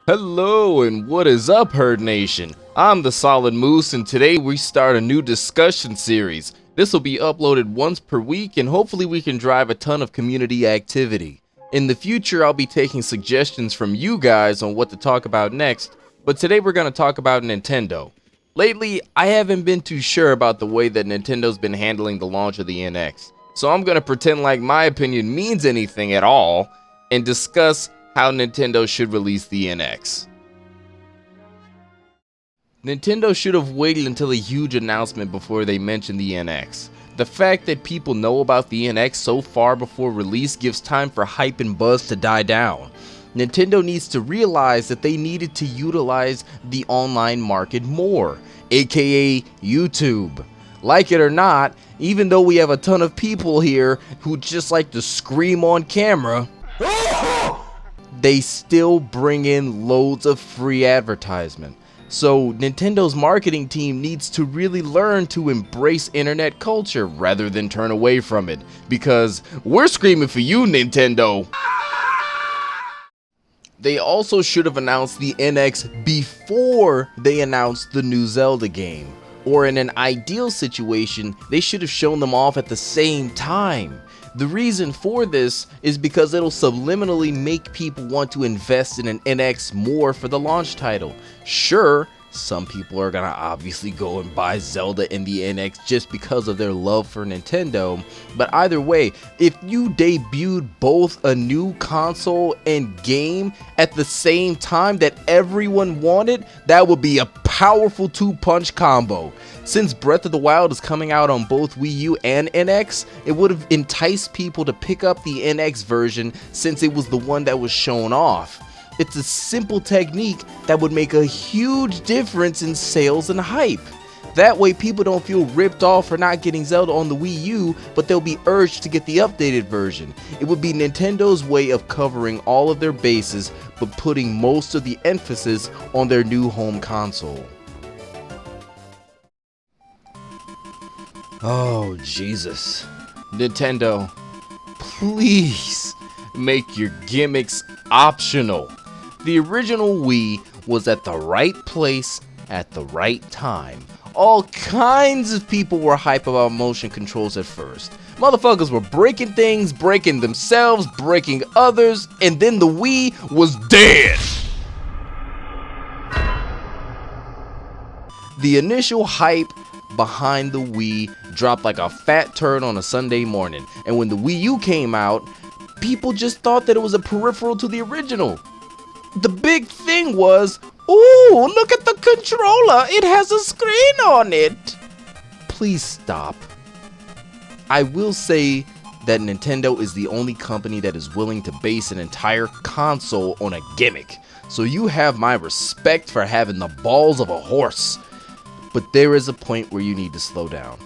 Hello and what is up, Herd Nation? I'm the Solid Moose and today we start a new discussion series. This will be uploaded once per week and hopefully we can drive a ton of community activity. In the future I'll be taking suggestions from you guys on what to talk about next, but today we're going to talk about Nintendo. Lately I haven't been too sure about the way that Nintendo's been handling the launch of the NX, so I'm going to pretend like my opinion means anything at all and discuss how Nintendo should release the NX. Nintendo should have waited until a huge announcement before they mentioned the NX. The fact that people know about the NX so far before release gives time for hype and buzz to die down. Nintendo needs to realize that they needed to utilize the online market more, aka YouTube. Like it or not, even though we have a ton of people here who just like to scream on camera, they still bring in loads of free advertisement. So Nintendo's marketing team needs to really learn to embrace internet culture rather than turn away from it, because we're screaming for you, Nintendo. They also should have announced the NX before they announced the new Zelda game, or in an ideal situation they should have shown them off at the same time. The reason for this is because it'll subliminally make people want to invest in an NX more for the launch title. Sure, some people are gonna obviously go and buy Zelda in the NX just because of their love for Nintendo, but either way, if you debuted both a new console and game at the same time that everyone wanted, that would be a powerful two-punch combo. Since Breath of the Wild is coming out on both Wii U and NX, it would have enticed people to pick up the NX version since it was the one that was shown off. It's a simple technique that would make a huge difference in sales and hype. That way people don't feel ripped off for not getting Zelda on the Wii U, but they'll be urged to get the updated version. It would be Nintendo's way of covering all of their bases, but putting most of the emphasis on their new home console. Oh, Jesus. Nintendo, please make your gimmicks optional. The original Wii was at the right place at the right time. All kinds of people were hype about motion controls at first. Motherfuckers were breaking things, breaking themselves, breaking others, and then the Wii was dead. The initial hype behind the Wii dropped like a fat turd on a Sunday morning, and when the Wii U came out, people just thought that it was a peripheral to the original. The big thing was, ooh, look at the controller, it has a screen on it. Please stop. I will say that Nintendo is the only company that is willing to base an entire console on a gimmick, so you have my respect for having the balls of a horse. But there is a point where you need to slow down.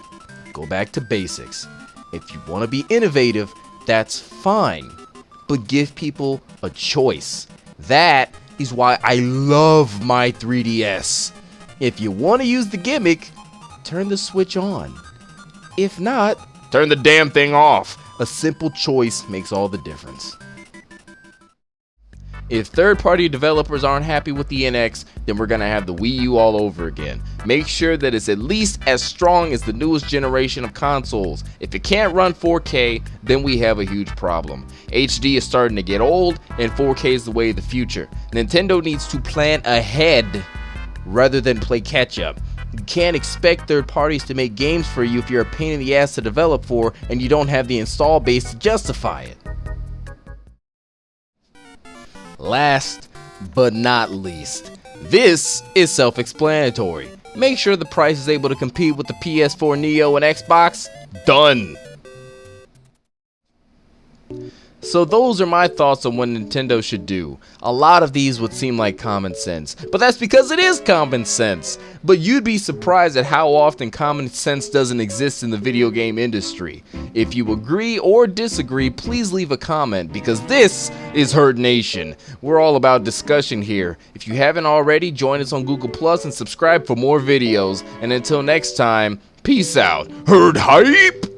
Go back to basics. If you want to be innovative, that's fine, but give people a choice. That is why I love my 3DS. If you want to use the gimmick, turn the switch on. If not, turn the damn thing off. A simple choice makes all the difference. If third-party developers aren't happy with the NX, then we're gonna have the Wii U all over again. Make sure that it's at least as strong as the newest generation of consoles. If it can't run 4K, then we have a huge problem. HD is starting to get old, and 4K is the way of the future. Nintendo needs to plan ahead rather than play catch-up. You can't expect third parties to make games for you if you're a pain in the ass to develop for and you don't have the install base to justify it. Last but not least, this is self-explanatory. Make sure the price is able to compete with the PS4 Neo and Xbox. Done. So those are my thoughts on what Nintendo should do. A lot of these would seem like common sense, but that's because it is common sense. But you'd be surprised at how often common sense doesn't exist in the video game industry. If you agree or disagree, please leave a comment, because this is Herd Nation. We're all about discussion here. If you haven't already, join us on Google Plus and subscribe for more videos. And until next time, peace out. Herd hype!